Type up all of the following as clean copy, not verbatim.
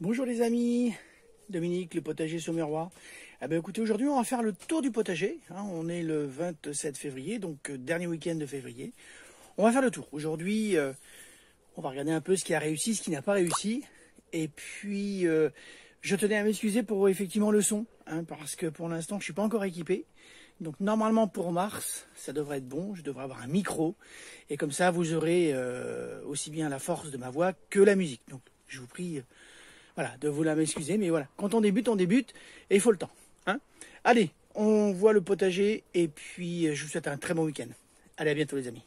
Bonjour les amis, Dominique, le potager Sommerois. Eh ben écoutez, aujourd'hui on va faire le tour du potager. On est le 27 février, donc dernier week-end de février. On va faire le tour. Aujourd'hui, on va regarder un peu ce qui a réussi, ce qui n'a pas réussi. Et puis, je tenais à m'excuser pour effectivement le son, parce que pour l'instant je suis pas encore équipé. Donc normalement pour mars, ça devrait être bon. Je devrais avoir un micro. Et comme ça, vous aurez aussi bien la force de ma voix que la musique. Donc je vous prie... voilà, de vous la m'excuser, mais voilà, quand on débute, et il faut le temps. Allez, on voit le potager, et puis je vous souhaite un très bon week-end. Allez, à bientôt les amis.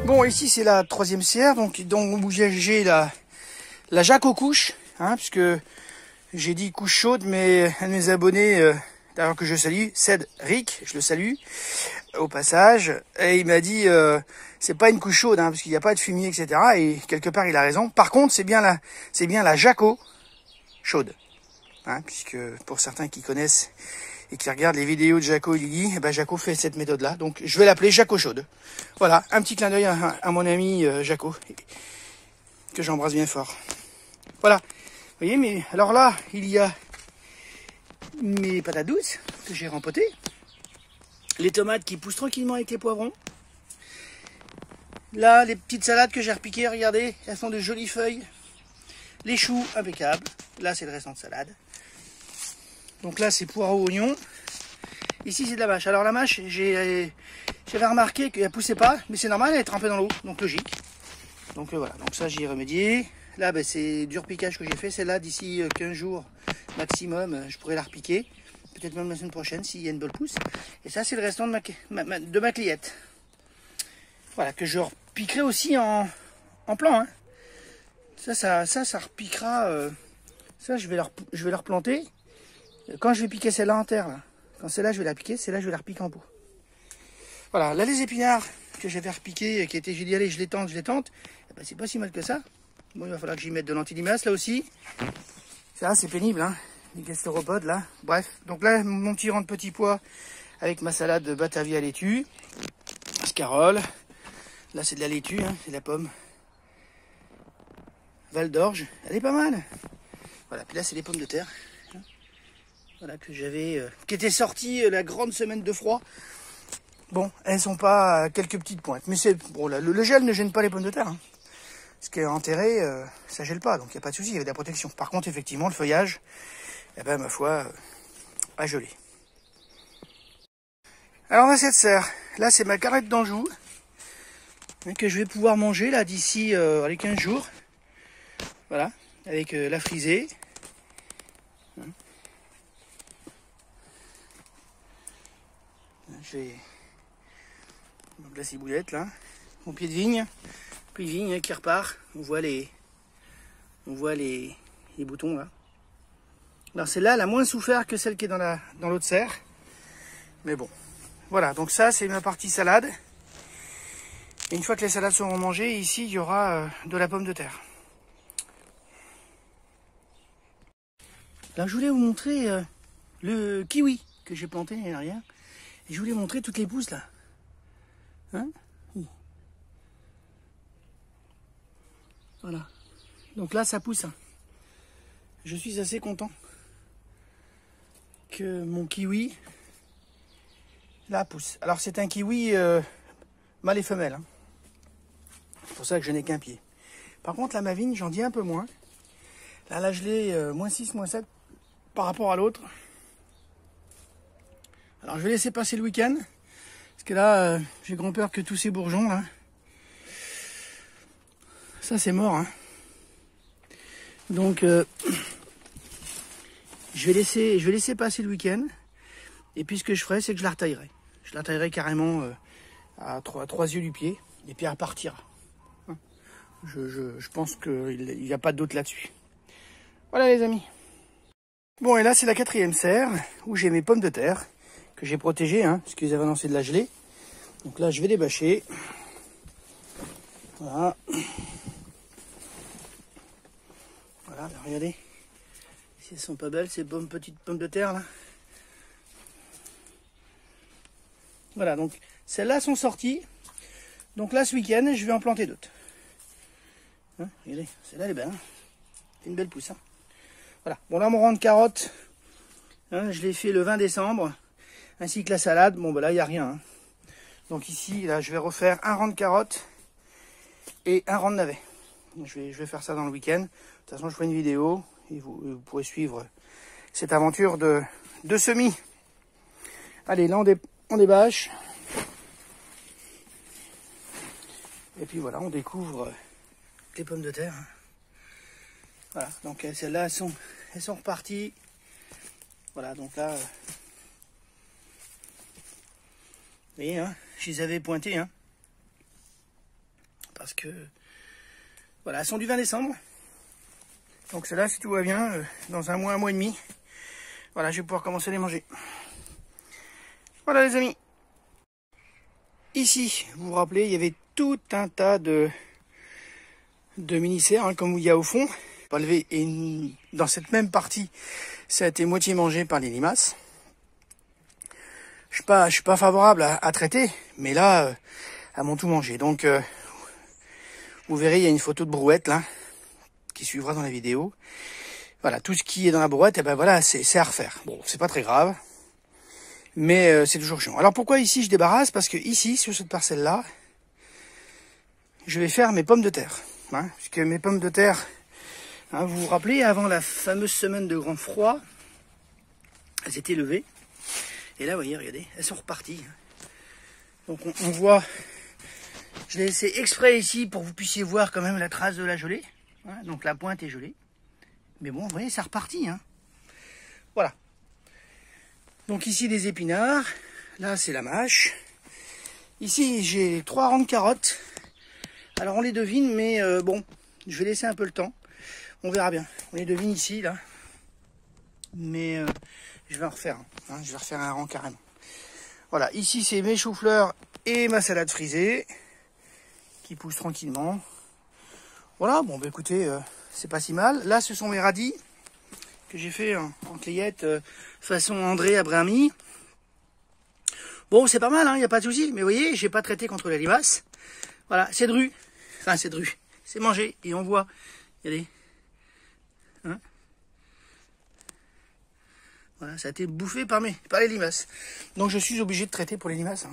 Bon, ici c'est la troisième serre, donc où j'ai la Jaco aux couches, puisque j'ai dit couche chaude, mais un de mes abonnés, d'ailleurs que je salue, Cédric, je le salue au passage, et il m'a dit c'est pas une couche chaude, parce qu'il n'y a pas de fumier, etc. Et quelque part il a raison. Par contre, c'est bien la Jaco chaude, puisque pour certains qui connaissent et qui regardent les vidéos de Jaco et Lily, Jaco fait cette méthode-là. Donc je vais l'appeler Jaco chaude. Voilà, un petit clin d'œil à mon ami Jaco, que j'embrasse bien fort. Voilà, vous voyez, mais alors là, il y a mes patates douces que j'ai rempotées, les tomates qui poussent tranquillement avec les poivrons. Là, les petites salades que j'ai repiquées, regardez, elles sont de jolies feuilles. Les choux, impeccables. Là, c'est le restant de salade. Donc là, c'est poireaux, oignons. Ici, c'est de la mâche. Alors la mâche, j'avais remarqué qu'elle ne poussait pas, mais c'est normal, elle est trempée dans l'eau, donc logique. Donc voilà, donc ça, j'y ai remédié. Là, c'est du repiquage que j'ai fait. Celle-là, d'ici 15 jours maximum, je pourrais la repiquer. Peut-être même la semaine prochaine, s'il y a une bonne pousse. Et ça, c'est le restant de ma cliette. Voilà, que je repiquerai aussi en plan. Ça repiquera. Ça, je vais la replanter. Quand je vais piquer celle-là en terre, là, quand celle-là, je vais la piquer, celle-là, je vais la repiquer en pot. Voilà, là, les épinards que j'avais repiqués, j'ai dit, allez, je les tente. Eh ben, c'est pas si mal que ça. Bon, il va falloir que j'y mette de l'antilimace là aussi. Ça, c'est pénible, hein, les gastéropodes là. Bref, donc là, mon petit rang de petits pois avec ma salade de Batavia laitue, scarole. Là, c'est de la laitue, hein, c'est de la pomme. Val d'Orge, elle est pas mal. Voilà, puis là, c'est les pommes de terre. Hein. Voilà, que j'avais, qui étaient sorties la grande semaine de froid. Bon, elles sont pas à quelques petites pointes, mais c'est bon, là, le gel ne gêne pas les pommes de terre. Hein. Ce qui est enterré, ça gèle pas, donc il n'y a pas de souci, il y avait de la protection. Par contre, effectivement, le feuillage, eh ben, ma foi, a gelé. Alors, on a cette serre. Là, c'est ma carrette d'Anjou, que je vais pouvoir manger là d'ici les 15 jours. Voilà, avec la frisée. J'ai la ciboulette là, mon pied de vigne. Puis vigne qui repart, on voit les boutons là. Alors celle-là, elle a moins souffert que celle qui est dans l'autre serre. Mais bon, voilà, donc ça c'est ma partie salade. Et une fois que les salades seront mangées, ici il y aura de la pomme de terre. Alors je voulais vous montrer le kiwi que j'ai planté l'année dernière. Et je voulais vous montrer toutes les pousses là. Hein? Voilà. Donc là, ça pousse. Je suis assez content que mon kiwi, là, pousse. Alors, c'est un kiwi mâle et femelle. Hein. C'est pour ça que je n'ai qu'un pied. Par contre, la ma vigne, j'en dis un peu moins. Là, je l'ai -6, -7 par rapport à l'autre. Alors, je vais laisser passer le week-end. Parce que là, j'ai grand peur que tous ces bourgeons, là, ça c'est mort, hein. Donc je vais laisser passer le week-end. Et puis ce que je ferai, c'est que je la retaillerai. Je la taillerai carrément à 3 yeux du pied. Et puis elle partira. Je pense qu'il n'y a pas de doute là-dessus. Voilà les amis. Bon, et là c'est la 4e serre où j'ai mes pommes de terre que j'ai protégées, hein, parce qu'ils avaient annoncé de la gelée. Donc là je vais les bâcher. Voilà. Voilà, regardez. Si elles sont pas belles, ces petites pommes de terre là. Voilà, donc celles-là sont sorties. Donc là, ce week-end, je vais en planter d'autres. Hein, regardez, celle-là, elle est belle. Hein, c'est une belle pousse. Hein. Voilà, bon là, mon rang de carottes, hein, je l'ai fait le 20 décembre. Ainsi que la salade. Bon, ben là, il n'y a rien. Hein. Donc ici, là, je vais refaire un rang de carottes et un rang de navets. Je vais faire ça dans le week-end. De toute façon, je ferai une vidéo et vous pourrez suivre cette aventure de semis. Allez, là, on débâche. Et puis voilà, on découvre les pommes de terre. Voilà, donc celles-là, elles sont reparties. Voilà, donc là, vous voyez, hein, je les avais pointées. Hein, parce que, voilà, elles sont du 20 décembre. Donc celles-là, si tout va bien, dans un mois et demi, voilà, je vais pouvoir commencer à les manger. Voilà les amis. Ici, vous vous rappelez, il y avait tout un tas de mini-serres, hein, comme il y a au fond. Pas levé. Et dans cette même partie, ça a été moitié mangé par les limaces. Je suis pas favorable à traiter, mais là, elles m'ont tout mangé. Donc, vous verrez, il y a une photo de brouette là, qui suivra dans la vidéo. Voilà, tout ce qui est dans la brouette, et ben voilà, c'est à refaire. Bon, c'est pas très grave, mais c'est toujours chiant. Alors pourquoi ici je débarrasse? Parce que ici, sur cette parcelle-là, je vais faire mes pommes de terre. Hein, puisque mes pommes de terre, hein, vous vous rappelez, avant la fameuse semaine de grand froid, elles étaient levées. Et là, vous voyez, regardez, elles sont reparties. Donc on voit, je l'ai laissé exprès ici pour que vous puissiez voir quand même la trace de la gelée. Hein, donc la pointe est gelée. Mais bon, vous voyez, c'est reparti. Hein. Voilà. Donc ici, des épinards. Là, c'est la mâche. Ici, j'ai 3 rangs de carottes. Alors, on les devine, mais bon, je vais laisser un peu le temps. On verra bien. On les devine ici, là. Mais je vais en refaire. Hein, je vais refaire un rang carrément. Voilà, ici, c'est mes choux-fleurs et ma salade frisée qui poussent tranquillement. Voilà, bon bah écoutez, c'est pas si mal. Là, ce sont mes radis que j'ai fait en clayette façon André Abrahami. Bon, c'est pas mal, il n'y a pas de souci. Mais vous voyez, j'ai pas traité contre la limace. Voilà, c'est dru. Enfin, c'est dru. C'est mangé. Et on voit, regardez. Hein, voilà, ça a été bouffé par les limaces. Donc je suis obligé de traiter pour les limaces.